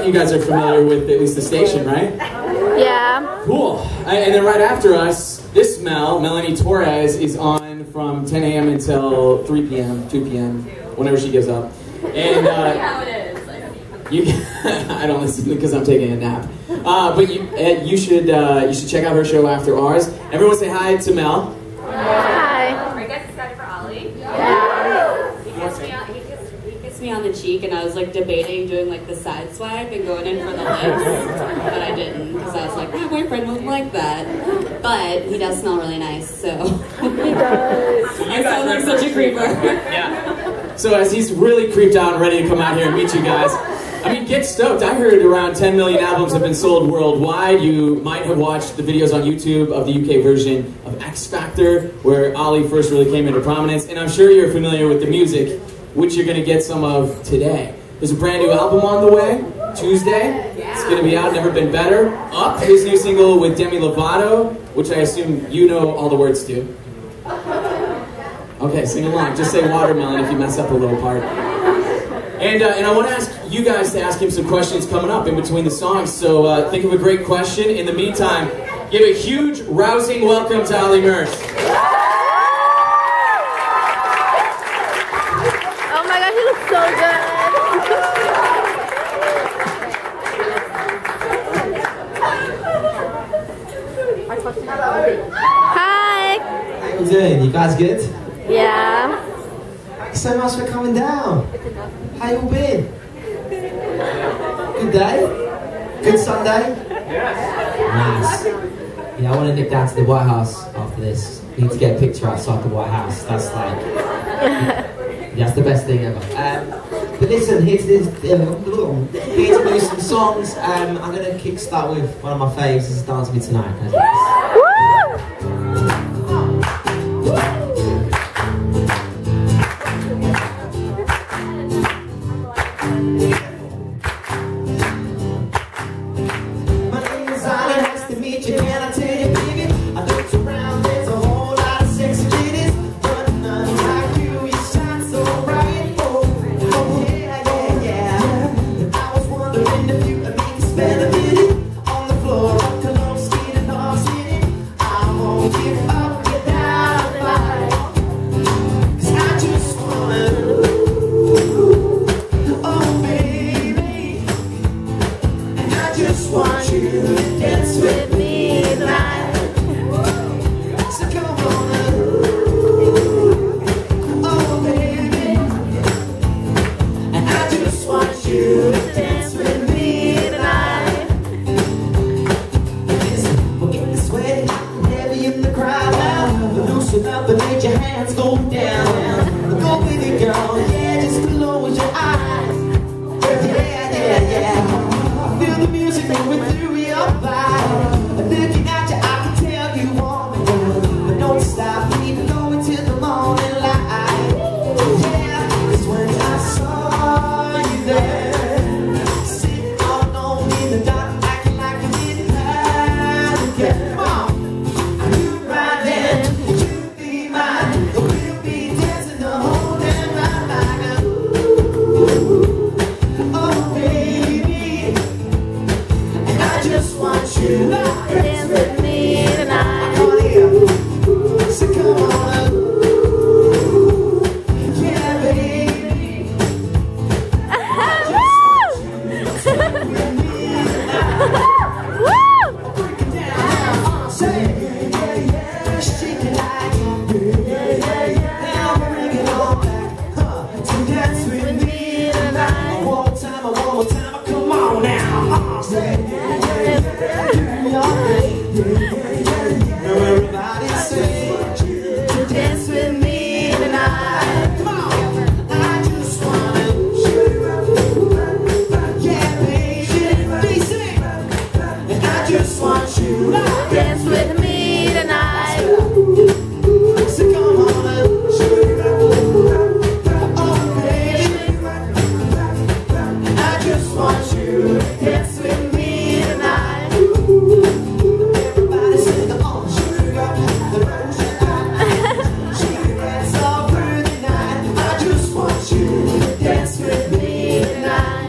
you guys are familiar with at least the station, right? Yeah. Cool. And then right after us, this Melanie Torres, is on from 10 a.m. until 3 p.m., 2 p.m., whenever she gives up. And how it is. I don't listen because I'm taking a nap. But you should check out her show after ours. Everyone say hi to Mel. Hi. Are you guys excited for Olly? Yeah. He kissed me on the cheek, and I was like debating doing like the side swipe and going in for the lips, but I didn't because I was like, my boyfriend wouldn't like that. But he does smell really nice, so He does. I sound like such a creeper. Yeah. So as he's really creeped out and ready to come out here and meet you guys, I mean, get stoked. I heard around 10 million albums have been sold worldwide. You might have watched the videos on YouTube of the UK version of X Factor, where Olly first really came into prominence. And I'm sure you're familiar with the music, which you're going to get some of today. There's a brand new album on the way, Tuesday. It's going to be out, Never Been Better. Up, his new single with Demi Lovato, which I assume you know all the words to. Okay, sing along. Just say watermelon if you mess up a little part. And I want to ask you guys to ask him some questions coming up in between the songs. So think of a great question. In the meantime, give a huge, rousing welcome to Olly Murs. Oh my god, he looks so good. Hi. How you doing? You guys good? Yeah. Thanks so much for coming down. How you all been? Good day? Good Sunday? Nice. Yeah, I want to nip down to the White House after this. We need to get a picture outside the White House. That's like, that's the best thing ever. But listen, here to do some songs. I'm going to kickstart with one of my faves. This is Dance With Me Tonight.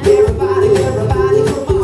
Everybody, come on.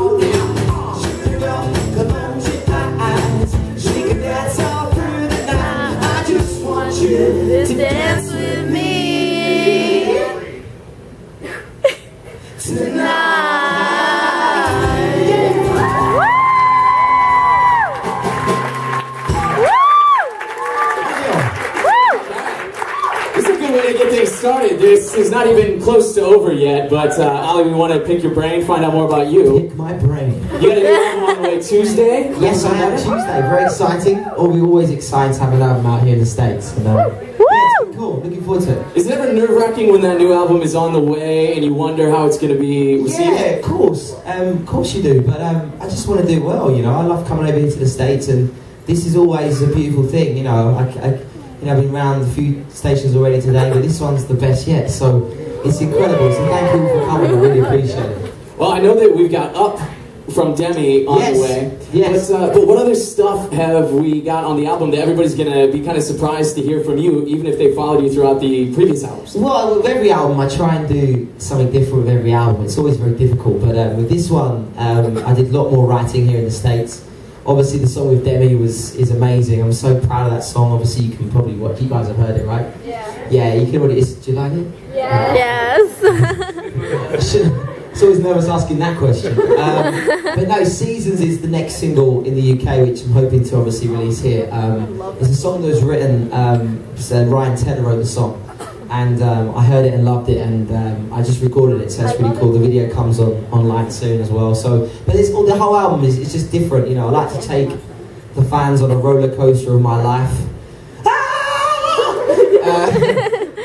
this is not even close to over yet, but Olly, we want to pick your brain, find out more about you. Pick my brain. You got a new album on the way Tuesday? Yes, I am. Tuesday. Very exciting. We're always excited to have an album out here in the States. And, yeah, it's been cool. Looking forward to it. Is it ever nerve-wracking when that new album is on the way and you wonder how it's going to be received? Yeah, of course you do. But I just want to do well, you know. I love coming over here to the States, and this is always a beautiful thing, you know. I've been around a few stations already today, but this one's the best yet, so it's incredible. So thank you for coming, I really appreciate it. Well, I know that we've got Up from Demi on the way. Yes. But what other stuff have we got on the album that everybody's going to be kind of surprised to hear from you, even if they followed you throughout the previous albums? Well, with every album, I try and do something different with every album. It's always very difficult, but with this one, I did a lot more writing here in the States. Obviously, the song with Demi is amazing. I'm so proud of that song. Obviously, you can probably watch. You guys have heard it, right? Yeah. Yeah, you can already. Do you like it? Yeah. Yes. It's always nervous asking that question. But no, Seasons is the next single in the UK, which I'm hoping to obviously release here. It's a song that was written. Ryan Tedder wrote the song, and I heard it and loved it, and I just recorded it, so it's really cool. The video comes online soon as well. So, but the whole album is just different, you know. I like to take the fans on a roller coaster of my life.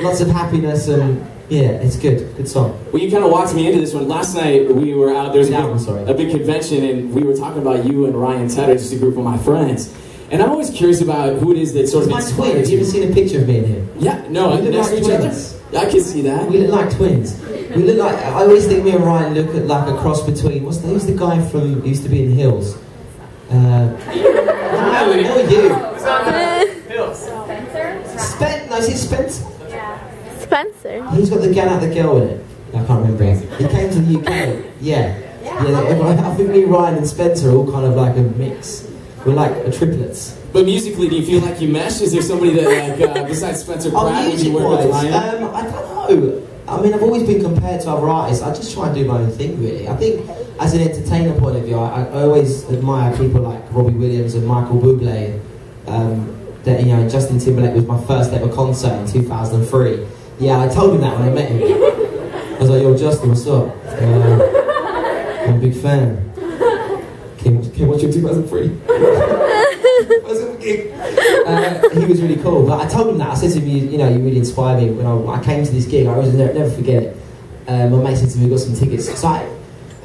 Lots of happiness, and yeah, it's good song. Well, you kind of walked me into this one. Last night we were out. There's a big convention, and we were talking about you and Ryan Tedder, just a group of my friends. And I'm always curious about who it is that sort of my twin. Have you ever seen a picture of me in here? Yeah, no, we look next like to each twins. other. I can see that. We look like twins. We look like. I always think me and Ryan look at like a cross between. Who's the guy from who used to be in Hills? No, you. Spencer. No, is it Spencer? Yeah. Spencer. He's got the gun at the girl in it. I can't remember him. He came to the UK. Yeah. I think me, Ryan, and Spencer are all kind of like a mix. We're like triplets. But musically, do you feel like you mesh? Is there somebody that, like, besides Spencer Pratt, would you work with Ryan? I don't know. I mean, I've always been compared to other artists. I just try and do my own thing, really. I think, as an entertainer point of view, I always admire people like Robbie Williams and Michael Bublé. That, you know, Justin Timberlake was my first ever concert in 2003. Yeah, I told him that when I met him. I was like, yo, Justin, what's up? I'm a big fan. Came watch you in 2003. He was really cool, but I told him that. I said to him, you know, you really inspired me. When I came to this gig, I always never forget it. My mate said to me, we got some tickets. So I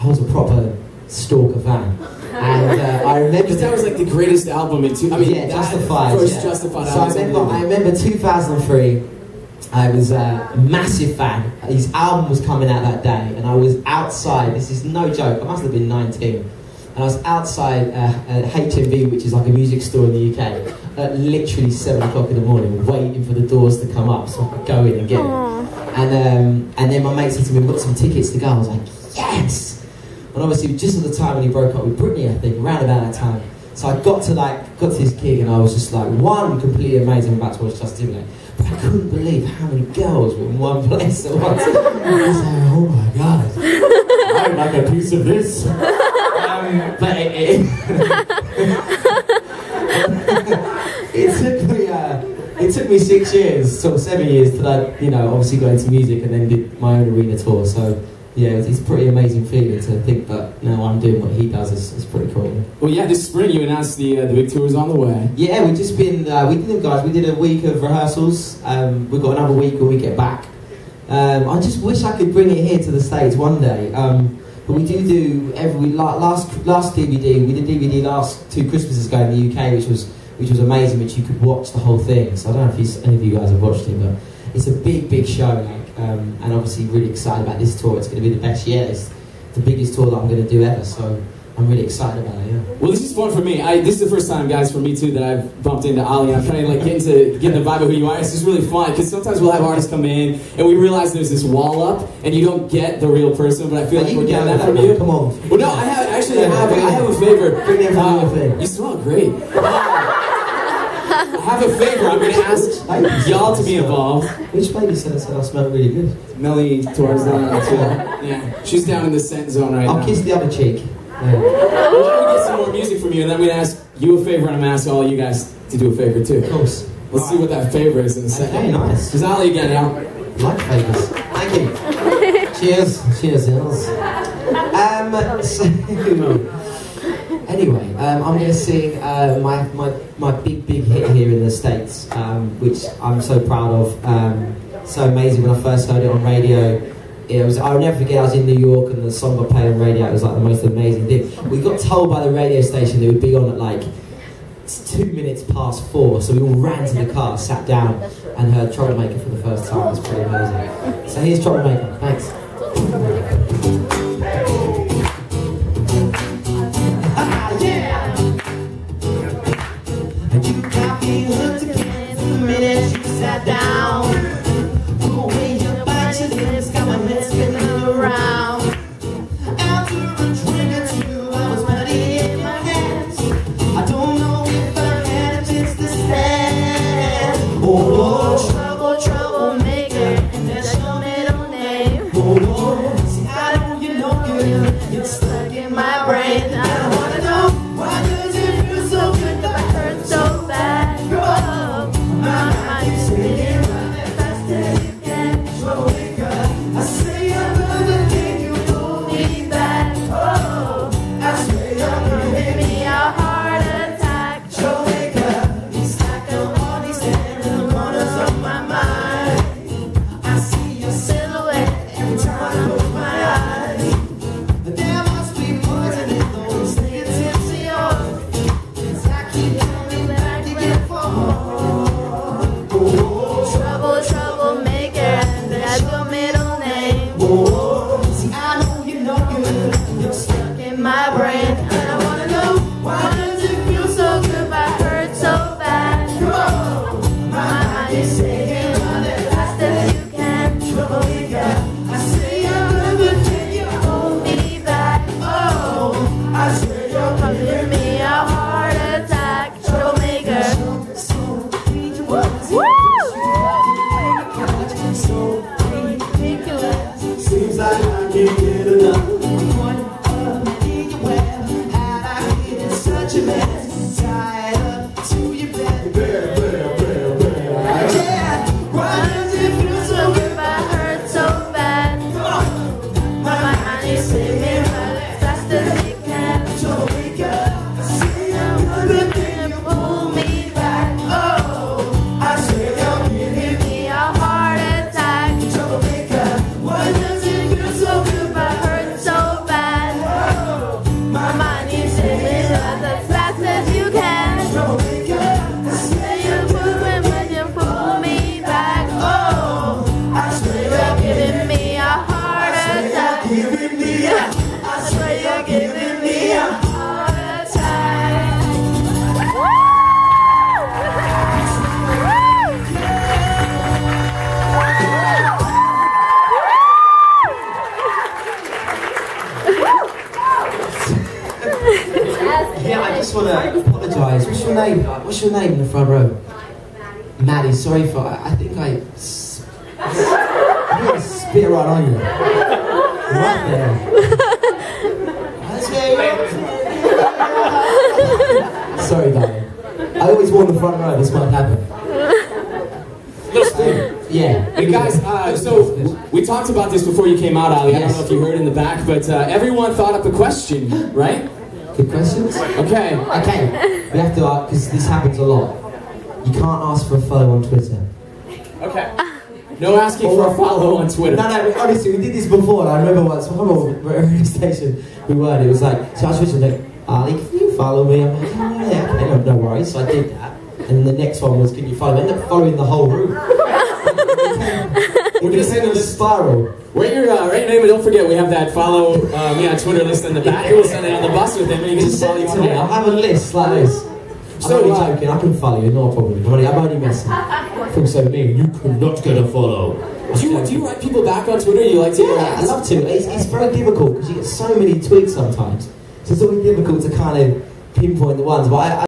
was a proper stalker fan. And I remember that was like the greatest album in Justified. First Justified. So I remember 2003. I was a massive fan. His album was coming out that day, and I was outside. This is no joke. I must have been 19, and I was outside HMV, which is like a music store in the UK, at literally 7 o'clock in the morning, waiting for the doors to come up so I could go in and get it. And then my mate said to me, "We've got some tickets to go." I was like, "Yes!" And obviously, just at the time when he broke up with Britney, I think, around about that time. So I got to this gig, and I was just like, one, completely amazing, about to watch Justin Timberlake. But I couldn't believe how many girls were in one place at once. I was like, oh my god, I'd like a piece of this. But it took me 6 years, sort of 7 years, till I, you know, obviously got into music and then did my own arena tour. So yeah, it's a pretty amazing feeling to think that now I'm doing what he does. It's pretty cool. Well, yeah, this spring you announced the big tour's on the way. Yeah, we've just been, we did a week of rehearsals. We've got another week when we get back. I just wish I could bring it here to the States one day. But we do every, last DVD, we did DVD last 2 Christmases ago in the UK, which was amazing, which you could watch the whole thing. So I don't know if any of you guys have watched it, but it's a big show. And obviously really excited about this tour. It's going to be the best yet. It's the biggest tour that I'm going to do ever, so I'm really excited about it, yeah. Well, this is fun for me. This is the first time, guys, for me too, that I've bumped into Olly. I'm trying to like get the vibe of who you are. It's just really fun, because sometimes we'll have artists come in, and we realize there's this wall up, and you don't get the real person, but I feel like we're getting that from you. Come on. Well, no, I have a favor. Bring in for the thing. You smell great. I have a favor. I'm going to ask y'all to be involved. Which lady said I smell really good? Melly towards down too. Yeah, she's down in the scent zone right now. I'll kiss the other cheek. Yeah. Why don't we get some more music from you, and then we're going to ask you a favor, and I'm going to ask all you guys to do a favor too. Of course. Let's see what that favor is in a second. Okay, nice. There's Olly again, y'all. Life favours. Thank you. Cheers. Cheers, Hills. So, anyway, I'm going to sing my big hit here in the States, which I'm so proud of. So amazing when I first heard it on radio. I'll never forget, I was in New York and the song got played on radio. It was like the most amazing thing. We got told by the radio station it would be on at like 2 minutes past 4, so we all ran to the car, sat down and heard Troublemaker for the first time. It was pretty amazing. So here's Troublemaker. Thanks. You got me hooked again the minute you sat down. The way you bite your lips got my head spinning around. After a drink or two, I was ready in my hands. I don't know if I had a chance to stand. Oh, troublemaker, and that's your middle name. Oh, see, I know you know good. It's stuck in my brain. I don't wanna know why does it feel so good that I hurt so bad. Oh, my mind is spinning running fast as you can. Troublemaker, I say I love the thing you pull me back. Oh, I swear you're giving me a heart attack. Troublemaker, it's like I'm always standing in the corners of my mind. I see your silhouette every time I close my eyes. But there must be poison in those fingertips of yours. 'Cause I keep coming back to get for more. Troublemaker, that's your middle name. See, I know you know good. You're stuck in my brain, and I wanna know why does it feel so good but hurt so bad? My mind is saying run as fast as you can. Troublemaker, I say I love it when you hold me back. Oh, I swear you're giving me a heart attack. Troublemaker. So ridiculous. Seems like I can't get enough. One up in your web, and I get in such a mess. Tied up to your bed. Yeah, why does it feel so good but hurt so bad? My mind is saying run as fast as you can. Troublemaker, say I'm gonna make you pull me back. Oh, I swear you're giving me a heart attack. Troublemaker, why does it feel so good but hurt so bad? My mind is saying run as fast as you can. Troublemaker, I swear you're moving when you pull me back. Oh, I swear you're giving me a heart attack. I swear you're giving me a heart attack. Yeah, I just want to apologise. What's your name? What's your name in the front row? Maddie, sorry for... I think I spit right on you. Right there. That's very sorry, darling. I always warn the front row this might happen. Yeah. Hey guys, so we talked about this before you came out, Olly. I don't know if you heard in the back, but everyone thought up a question, right? Good questions? Okay. Okay. We have to ask, because this happens a lot. You can't ask for a follow on Twitter. Okay. No asking for a follow on Twitter. No, honestly, we did this before. And I remember once, one radio station we were, it was like, so I was Twitter, like, Olly, can you follow me? I'm like, oh, yeah, okay, no worries. So I did that. And the next one was, can you follow me? I ended up following the whole room. We're gonna send a spiral. Write your name, and don't forget we have that follow me on Twitter list in the back. We'll send it on the bus with him, and you can just follow you on me. I'll have a list like this. I'm only joking. I can follow you, no problem. I'm only messing. I feel so mean. You cannot get a follow. Do you write people back on Twitter? You like to? Yeah, I love to. It's very difficult because you get so many tweets sometimes. So it's always difficult to kind of pinpoint the ones. But I